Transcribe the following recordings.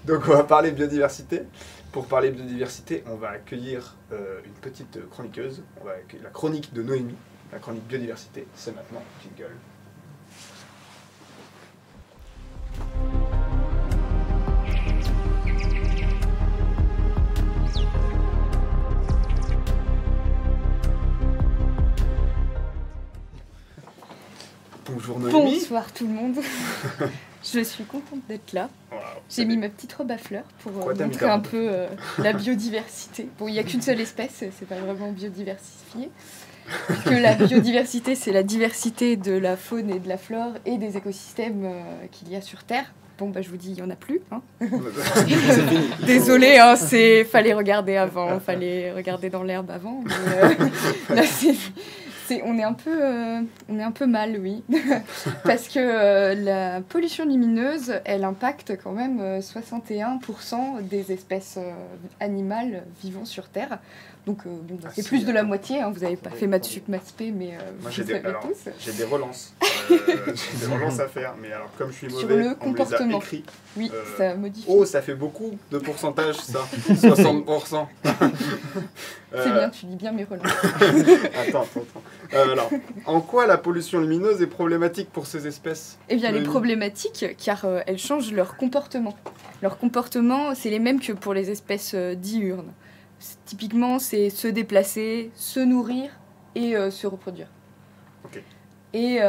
Donc on va parler biodiversité. Pour parler biodiversité, on va accueillir une petite chroniqueuse. On va accueillir la chronique de Noémie. La chronique biodiversité, c'est maintenant. Jingle. Bonjour Noémie. Bonsoir tout le monde. Je suis contente d'être là. Wow, J'ai mis ma petite robe à fleurs pour t'as mis montrer ta un robe peu la biodiversité. Bon, il n'y a qu'une seule espèce, c'est pas vraiment biodiversifié. Puisque la biodiversité, c'est la diversité de la faune et de la flore et des écosystèmes qu'il y a sur Terre. Bon, bah, je vous dis, il n'y en a plus. Hein. C'est fini. Désolée, hein, fallait regarder avant, fallait regarder dans l'herbe avant. Mais, là, on est un peu mal, oui, parce que la pollution lumineuse, elle impacte quand même 61% des espèces animales vivant sur Terre. Donc, c'est plus de la moitié. Hein, vous n'avez pas fait maths sup, maths spé, mais moi, vous savez tous. j'ai des relances. J'ai des relances à faire, mais alors comme je suis Sur mauvais, le on me les a comportement. écrits. Oui, ça modifie. Oh, ça fait beaucoup de pourcentage, ça. 60%. C'est bien, tu lis bien mes relances. Attends. Alors, en quoi la pollution lumineuse est problématique pour ces espèces? Eh bien, elle est problématique car elles changent leur comportement. Leur comportement, c'est les mêmes que pour les espèces diurnes. Typiquement, c'est se déplacer, se nourrir et se reproduire. Ok. Et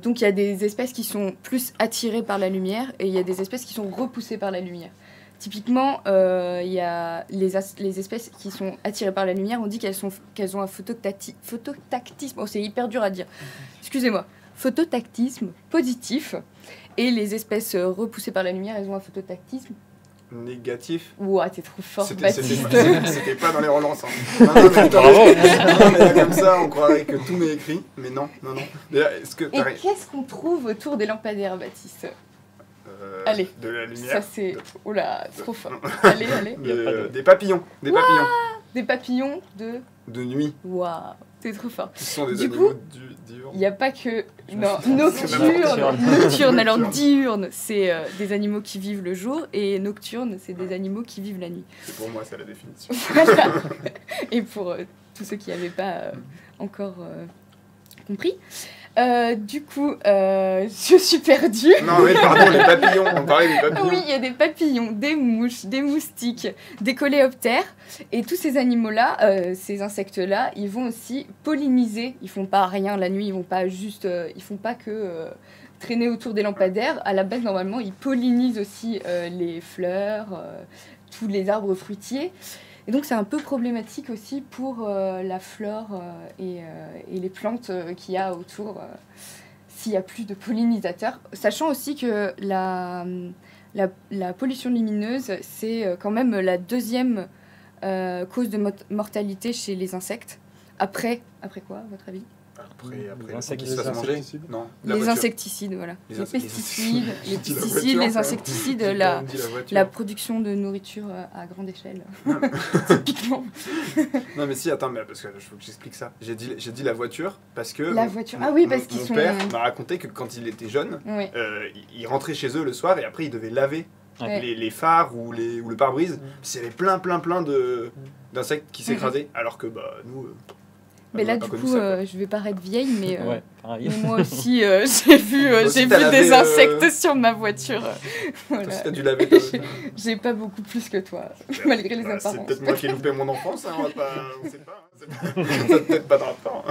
donc, il y a des espèces qui sont plus attirées par la lumière et il y a des espèces qui sont repoussées par la lumière. Typiquement, il y a les espèces qui sont attirées par la lumière, on dit qu'elles ont un phototactisme. Oh, c'est hyper dur à dire. Excusez-moi. Phototactisme positif. Et les espèces repoussées par la lumière, elles ont un phototactisme négatif. Ouah, t'es trop fort, C'était Baptiste. pas dans les relances. Hein. Non, mais là, comme ça, on croirait que tout m'est écrit. Mais non. Déjà, est-ce que Et qu'est-ce qu'on trouve autour des lampadaires, Baptiste? Allez. De la lumière. Ça, c'est... Oh là, trop fort. Allez. Des papillons. Des papillons. Des papillons de nuit. Waouh, t'es trop fort. Qui sont des Du animaux coup, diurnes. il n'y a pas que... Non, nocturne. Alors, diurne, c'est des animaux qui vivent le jour, et nocturne, c'est des animaux qui vivent la nuit. C'est pour moi, c'est la définition. Voilà. Et pour tous ceux qui n'avaient pas encore compris. Du coup, je suis perdue. Non, mais pardon, les papillons, on parlait des papillons. Oui, il y a des papillons, des mouches, des moustiques, des coléoptères. Et tous ces animaux-là, ces insectes-là, ils vont aussi polliniser. Ils font pas rien la nuit, ils font pas que traîner autour des lampadaires. À la base, normalement, ils pollinisent aussi les fleurs, tous les arbres fruitiers. Et donc, c'est un peu problématique aussi pour la flore et les plantes qu'il y a autour s'il n'y a plus de pollinisateurs. Sachant aussi que la pollution lumineuse, c'est quand même la deuxième cause de mortalité chez les insectes. Après quoi, à votre avis? Après les insecticides. se fasse manger. Non, les insecticides, voilà. Les pesticides, les insecticides, la production de nourriture à grande échelle. Typiquement. Non mais si, attends, mais parce que faut que j'explique ça. J'ai dit la voiture parce que la voiture. Ah oui, parce qu'ils sont... Mon père m'a raconté que quand il était jeune, ouais. Il rentrait chez eux le soir et après il devait laver ouais. les phares ou le pare-brise. Puis il y avait plein d'insectes qui s'écrasaient, alors que nous... Mais là, du coup, je vais paraître vieille, mais, ouais, mais moi aussi, j'ai vu des insectes sur ma voiture. Voilà. Toi, t'as dû laver. J'ai pas beaucoup plus que toi, malgré les apparences. C'est peut-être moi qui ai loupé mon enfance, hein, on sait pas. Ça peut-être pas de rapport.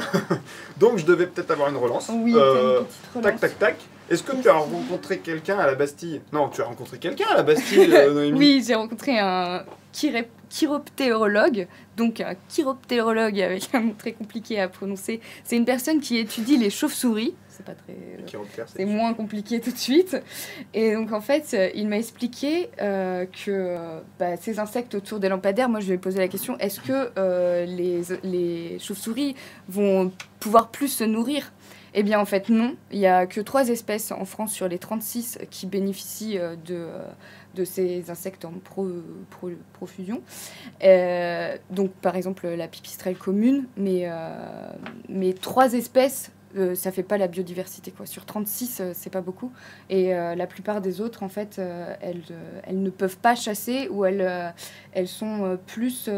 Donc, je devais peut-être avoir une relance. Oui, une petite relance. Tac. Est-ce que tu as rencontré quelqu'un à la Bastille? Non, tu as rencontré quelqu'un à la Bastille, Noémie? Oui, j'ai rencontré un chiroptérologue, donc un chiroptérologue avec un nom très compliqué à prononcer. C'est une personne qui étudie les chauves-souris. C'est pas très... c'est moins compliqué tout de suite. Et donc en fait, il m'a expliqué que ces insectes autour des lampadaires, moi je lui ai posé la question, est-ce que les chauves-souris vont pouvoir plus se nourrir? Eh bien en fait non, il n'y a que 3 espèces en France sur les 36 qui bénéficient de ces insectes en profusion. Donc par exemple la pipistrelle commune, mais 3 espèces ça fait pas la biodiversité, quoi. Sur 36, c'est pas beaucoup. Et la plupart des autres, en fait, elles ne peuvent pas chasser ou elles sont plus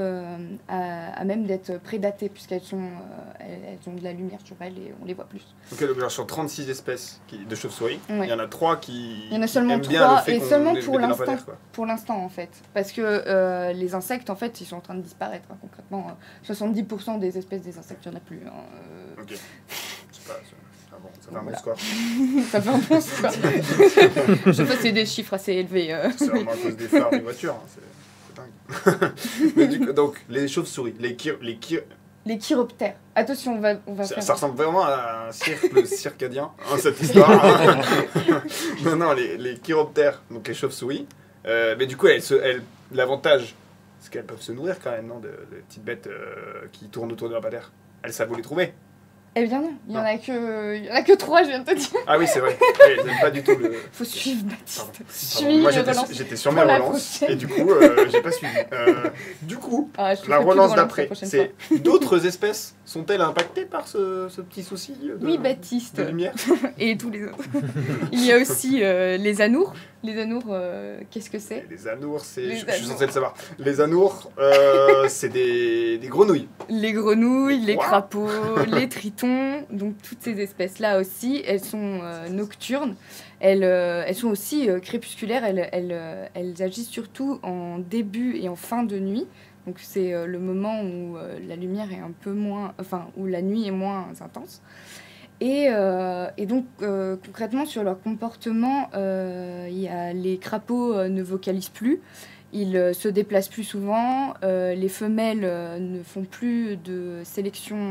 à même d'être prédatées, puisqu'elles elles ont de la lumière sur elles et on les voit plus. Ok, donc genre sur 36 espèces de chauves-souris, Ouais. il y en a 3 qui Il y en a seulement aiment bien 3, le fait et qu'on seulement ait pour des l'instant. lampadaires, quoi. Pour l'instant, en fait. Parce que les insectes, en fait, ils sont en train de disparaître, hein, concrètement. 70% des espèces des insectes, il n'y en a plus. Hein, Ok. C'est pas... bon, ça fait un bon Voilà. score. Ça fait un bon score. Je sais pas, c'est des chiffres assez élevés. C'est vraiment à cause des phares des voitures. Hein. C'est dingue. Mais donc, les chauves-souris, Les chiroptères. Attention, on va faire... ça ressemble vraiment à un cercle circadien, hein, cette histoire. Non, les chiroptères, donc les chauves-souris. Mais du coup, l'avantage, c'est qu'elles peuvent se nourrir quand même, non, de petites bêtes qui tournent autour de leur lampadaire. Elles savent où les trouver. Eh bien non, il y en a que 3, je viens de te dire. Ah oui, c'est vrai. Ils n'aiment pas du tout le... Faut suivre, Baptiste. Pardon. Suis Moi, relance. j'étais sur mes Pour la relances, prochaine. et du coup, j'ai pas suivi. Du coup, Ah, je te la fais plus de relance relance d'après, la prochaine c'est d'autres espèces sont-elles impactées par ce petit souci Oui, Baptiste. de lumière? Et tous les autres. Il y a aussi les anours. Les anours, qu'est-ce que c'est? Les anours, Les je suis anours. censé le savoir. Les anours, c'est des grenouilles. Les grenouilles, les Quoi crapauds, les tritons, donc toutes ces espèces-là aussi, elles sont nocturnes. Elles sont aussi crépusculaires, elles agissent surtout en début et en fin de nuit. Donc c'est le moment où la lumière est un peu moins... Enfin, où la nuit est moins intense. Et donc, concrètement, sur leur comportement, les crapauds ne vocalisent plus. Ils se déplacent plus souvent, les femelles ne font plus de sélection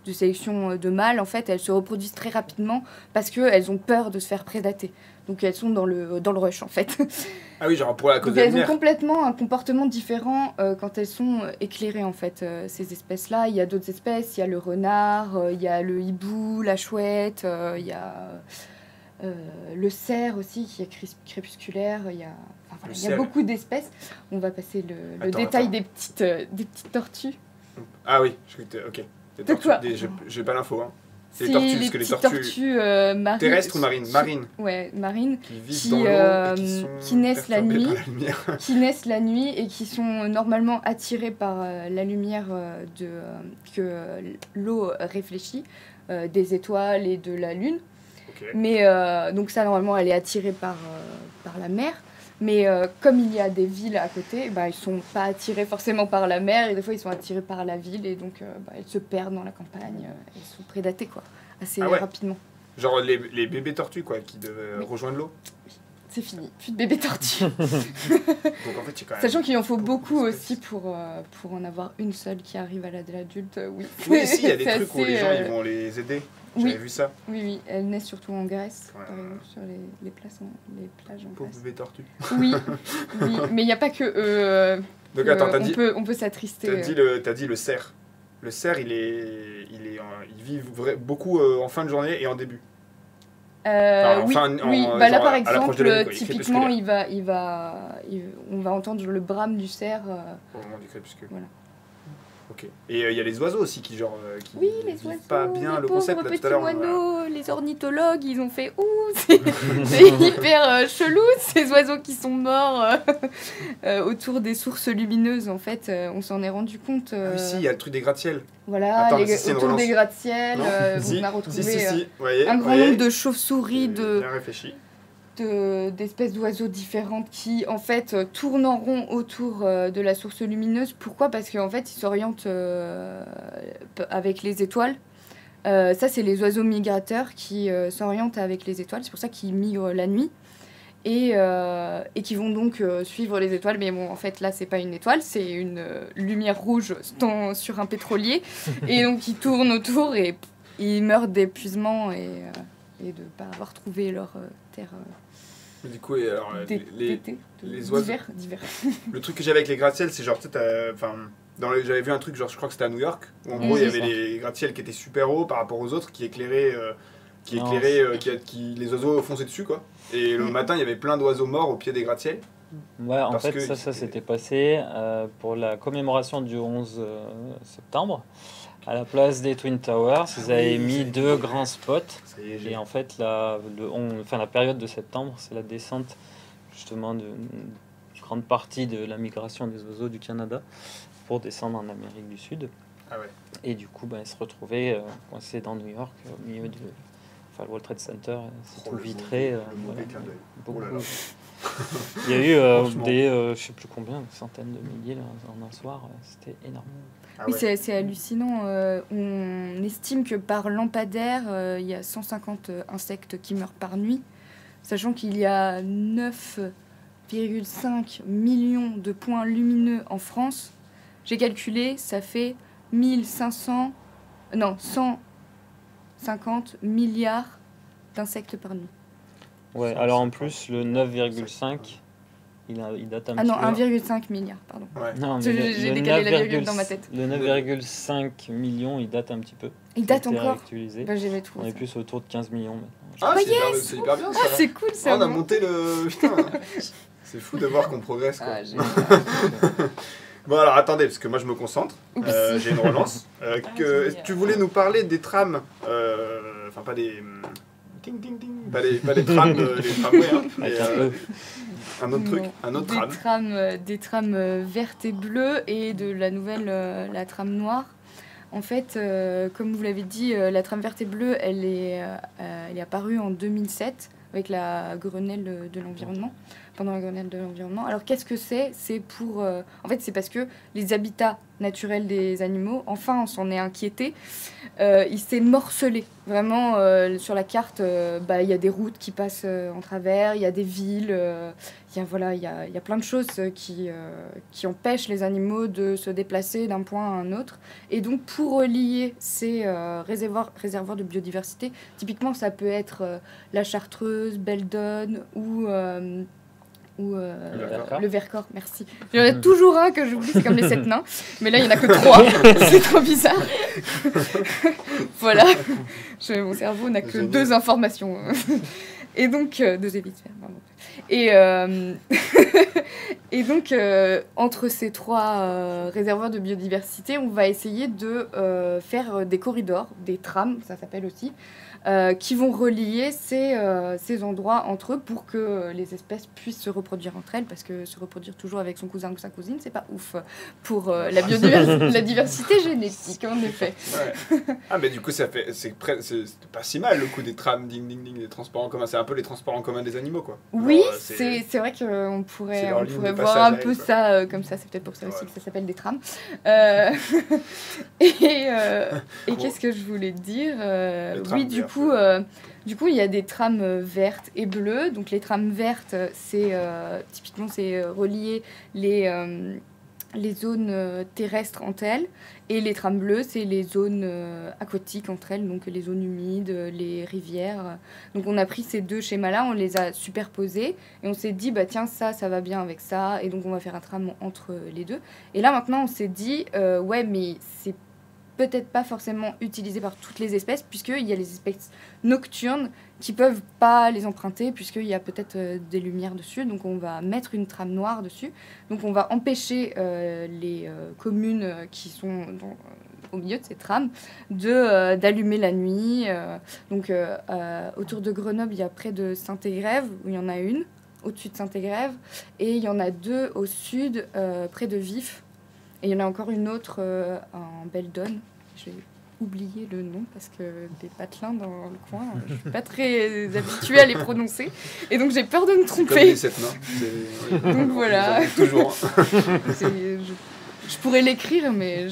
de mâles. En fait, elles se reproduisent très rapidement parce qu'elles ont peur de se faire prédater. Donc elles sont dans le rush, en fait. Ah oui, genre pour la cause Donc de la elles ont lumière. complètement un comportement différent quand elles sont éclairées, en fait, ces espèces-là. Il y a d'autres espèces, il y a le renard, il y a le hibou, la chouette, il y a... le cerf aussi qui est crépusculaire, il y a, enfin, voilà, il y a beaucoup d'espèces. On va passer le détail des petites tortues. Ah oui, ok. Des De quoi? J'ai pas l'info. Hein. C'est Si, les tortues, les parce que les petites tortues marines, terrestres ou marines? Marines. Ouais, marines. Qui vivent Qui, dans l'eau et qui sont qui naissent la perturbées nuit. par la lumière. Qui naissent la nuit et qui sont normalement attirées par la lumière que l'eau réfléchit, des étoiles et de la lune. Ok. Mais donc ça, normalement, elle est attirée par la mer. Mais comme il y a des villes à côté, bah, ils sont pas attirés forcément par la mer. Et des fois, ils sont attirés par la ville. Et donc, elles se perdent dans la campagne. Elles sont prédatées, quoi, assez rapidement. Genre les bébés tortues, quoi, qui devaient rejoindre l'eau. C'est fini. Plus de bébés tortues. Donc en fait, c'est quand même... Sachant qu'il en faut beaucoup aussi pour en avoir une seule qui arrive à l'âge adulte, oui. Oui, ici, il y a des C'est trucs où assez, les gens ils vont les aider. J'avais vu ça. Oui, elles naissent surtout en Grèce, Ouais. par exemple, sur les plages en Pauvre Grèce. bébé tortue. Oui, mais il n'y a pas que Donc attends, on peut s'attrister. t'as dit le cerf. Le cerf, il vit beaucoup en fin de journée et en début. Enfin, Oui, enfin, oui. en- Bah là genre par à l'approche de la nuit, exemple, quoi. typiquement, crépusculaire. on va entendre le brame du cerf. Au moment du crépuscule. Voilà. Ok. Et il y a les oiseaux aussi qui qui Oui, les vivent oiseaux, pas bien les le pauvres concept là petits tout à l'heure. moineaux, les ornithologues, ils ont fait c'est hyper chelou ces oiseaux qui sont morts autour des sources lumineuses. En fait, on s'en est rendu compte. Ah oui, si, il y a le truc des gratte-ciels. Voilà, Attends, mais si c'est une autour relance. des gratte-ciels, Non on a retrouvé Si. Voyez, un grand nombre de chauves-souris, Bien réfléchi. d'espèces d'oiseaux différentes qui en fait tournent en rond autour de la source lumineuse. Pourquoi? Parce qu'en fait ils s'orientent avec les étoiles. Ça c'est les oiseaux migrateurs qui s'orientent avec les étoiles, c'est pour ça qu'ils migrent la nuit et qui vont donc suivre les étoiles. Mais bon, en fait là c'est pas une étoile, c'est une lumière rouge sur un pétrolier et donc ils tournent autour et ils meurent d'épuisement et de ne pas avoir trouvé leur terre. Du coup, et alors, les oiseaux. D'hiver. Le truc que j'avais avec les gratte-ciels, c'est genre, tu sais, j'avais vu un truc, genre, je crois que c'était à New York, où en gros, il y avait les gratte-ciels qui étaient super hauts par rapport aux autres, qui éclairaient, les oiseaux fonçaient dessus, quoi. Et le matin, il y avait plein d'oiseaux morts au pied des gratte-ciels. Ouais, en Parce fait, que ça s'était passé pour la commémoration du 11 septembre. À la place des Twin Towers, ils avaient mis 2 grands spots. Ça y est, j'ai... Et en fait, la période de septembre, c'est la descente justement d'une grande partie de la migration des oiseaux du Canada pour descendre en Amérique du Sud. Ah ouais. Et du coup, ils se retrouvaient coincés dans New York, au milieu du World Trade Center. C'est tout vitré. Le mauvais clin d'œil. Beaucoup. Oh là là. Il y a eu Franchement. des, je sais plus combien, des centaines de milliers là, en un soir. C'était énorme. Ah Oui, ouais. c'est hallucinant. On estime que par lampadaire, il y a 150 insectes qui meurent par nuit, sachant qu'il y a 9,5 millions de points lumineux en France. J'ai calculé, ça fait 150 milliards d'insectes par nuit. Ouais, alors en plus, le 9,5, il date un Ah petit non, peu. 1,5 milliard, pardon. Ouais. Non, mais J'ai le décalé la 9,5 virgule dans ma tête. Le 9,5 millions, il date un petit peu. Il date a été encore. réactualisé. Bah, j'avais On trouvé est ça. plus autour de 15 millions maintenant. Ah, Oh, c'est hyper bien ça. Ah, c'est cool ça. Ah, on a bon. monté le... Putain. C'est fou de voir qu'on progresse, quoi. Ah, génial. Bon, alors attendez, parce que moi je me concentre. Oups. J'ai une relance. c'est Tu voulais nous parler des trams. Enfin, pas des. Ding, ding, ding. Pas les trams, les tramways. Hein, mais, Avec un peu. un autre truc, Non. un autre tram. Des trames vertes et bleues et de la nouvelle, la trame noire. En fait, comme vous l'avez dit, la trame verte et bleue, elle est apparue en 2007 avec la Grenelle de l'environnement, pendant la Grenelle de l'environnement. Alors qu'est-ce que c'est ? C'est pour... en fait, c'est parce que les habitats naturels des animaux, enfin, on s'en est inquiété. Il s'est morcelé. Vraiment, sur la carte, il y a des routes qui passent en travers, il y a des villes, il y a plein de choses qui empêchent les animaux de se déplacer d'un point à un autre. Et donc, pour relier ces réservoirs de biodiversité, typiquement, ça peut être la Chartreuse, Beldon ou le Vercors, merci. Il y en a toujours un que j'oublie, c'est comme les 7 nains. Mais là, il n'y en a que 3. C'est trop bizarre. Voilà. Mon cerveau n'a que Génial. 2 informations. Et donc, 2 hémisphères, pardon. Et donc, entre ces 3 réservoirs de biodiversité, on va essayer de faire des corridors, des trams, ça s'appelle aussi, qui vont relier ces endroits entre eux pour que les espèces puissent se reproduire entre elles, parce que se reproduire toujours avec son cousin ou sa cousine, c'est pas ouf pour la diversité génétique, en effet. Ouais. Ah, mais du coup, c'est pas si mal le coup des trams, ding, ding, ding, des transports en commun. C'est un peu les transports en commun des animaux, quoi. Oui, Genre, c'est vrai qu'on pourrait, c'est leur ligne de voir passage un à peu elle, quoi. ça comme ça, c'est peut-être pour ça aussi Ouais. que ça s'appelle des trams. Et qu'est-ce que je voulais dire trams Oui, verts, du coup, il y a des trames vertes et bleues. Donc les trames vertes, typiquement, c'est relier les zones terrestres entre elles. Et les trames bleues, c'est les zones aquatiques entre elles, donc les zones humides, les rivières. Donc on a pris ces 2 schémas-là, on les a superposés et on s'est dit, bah tiens, ça va bien avec ça, et donc on va faire un tram entre les 2. Et là maintenant, on s'est dit, ouais, mais c'est peut-être pas forcément utilisé par toutes les espèces, puisqu'il y a les espèces nocturnes qui peuvent pas les emprunter, puisqu'il y a peut-être des lumières dessus. Donc on va mettre une trame noire dessus. Donc on va empêcher les communes qui sont au milieu de ces trames d'allumer la nuit. Donc autour de Grenoble, il y a près de Saint-Égrève, où il y en a une, au-dessus de Saint-Égrève, et il y en a 2 au sud, près de Vif. Et il y en a encore une autre en Beldon. J'ai oublié le nom parce que des patelins dans le coin, je suis pas très habituée à les prononcer. Et donc j'ai peur de me Comme tromper. les 7 nains. Donc voilà. Toujours. Je pourrais l'écrire, mais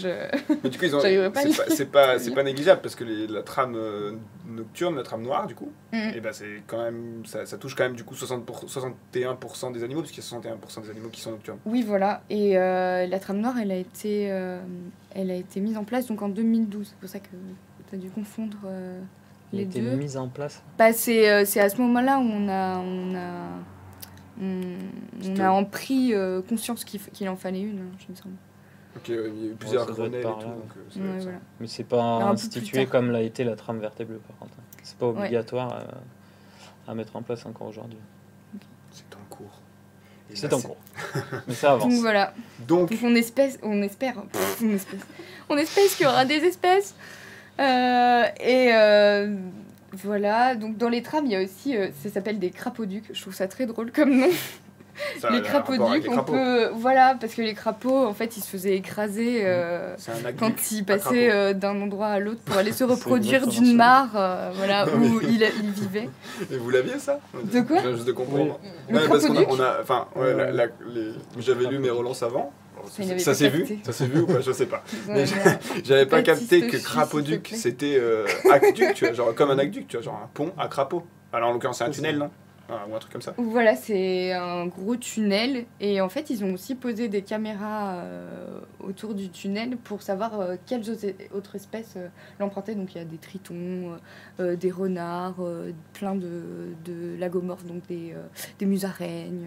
Mais du coup, j'arriverai pas à c'est pas négligeable parce que la trame nocturne, la trame noire, du coup, et ben c'est quand même, ça touche quand même du coup 61% des animaux, parce qu'il y a 61% des animaux qui sont nocturnes. Oui, voilà. Et la trame noire, elle a été mise en place donc en 2012. C'est pour ça que tu as dû confondre Il a les été deux. mise en place. Bah, c'est à ce moment-là où on a en pris conscience qu'il en fallait une, je me semble. Ok, il y a eu plusieurs ça doit être Grenelles et par tout, là, donc ça Ouais, doit être ça. voilà. Mais c'est pas Alors, un peu plus institué tard. comme l'a été la trame verte et bleue, par contre. C'est pas Ouais. obligatoire à mettre en place encore aujourd'hui. C'est en cours. Et C'est bah, en cours. Mais ça avance. Donc voilà. Donc, Donc on espère qu'il y aura des espèces. Voilà, donc dans les trams, il y a aussi, ça s'appelle des crapauducs. Je trouve ça très drôle comme nom. ça a Les un rapport avec crapauducs, les on crapauds. peut... Voilà, parce que les crapauds, en fait, ils se faisaient écraser C'est un aqueduc quand ils à passaient crapaud. d'un endroit à l'autre pour aller se reproduire exactement d'une ça. mare voilà, Non, mais- où ils vivaient. Et vous l'aviez ça? De quoi? Je viens juste de comprendre. Le Ouais, parce qu'on crapauduc enfin, ouais, j'avais lu mes relances avant. Il avait Ça pas s'est vu? capté. Ça s'est vu ou pas? Je sais pas. Ils ont Mais un- J'avais pas Baptiste capté que Chie, s'il crapauduc te plaît. c'était aqueduc, tu vois, genre comme un aqueduc, tu vois, genre un pont à crapaud. Alors en l'occurrence c'est un tunnel, non? Ou un truc comme ça. Voilà, c'est un gros tunnel et en fait ils ont aussi posé des caméras autour du tunnel pour savoir quelles autres espèces l'empruntaient. Donc il y a des tritons, des renards, plein de lagomorphes, donc des musaraignes,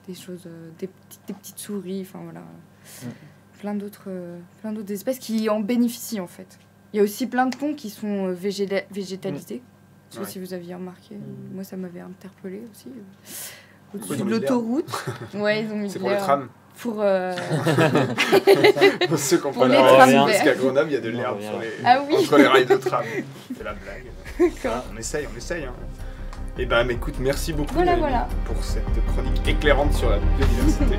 des choses, des petites souris, enfin voilà, plein d'autres espèces qui en bénéficient en fait. Il y a aussi plein de ponts qui sont végétalisés. Je sais pas Ouais. si vous aviez remarqué, moi ça m'avait interpellé aussi. Pourquoi Au-dessus ils ont de mis de l'herbe? l'autoroute. Ouais, ils ont mis C'est de pour les l'herbe. trams. Pour, Pour ceux qui ont Pour pas les la trams parce verts. qu'à Grenoble il y a de Non, l'herbe rien. sur les... Ah oui. entre les rails de tram. C'est la blague. D'accord. On essaye. Hein. Et ben écoute, merci beaucoup Voilà, Noémie, voilà. pour cette chronique éclairante sur la biodiversité.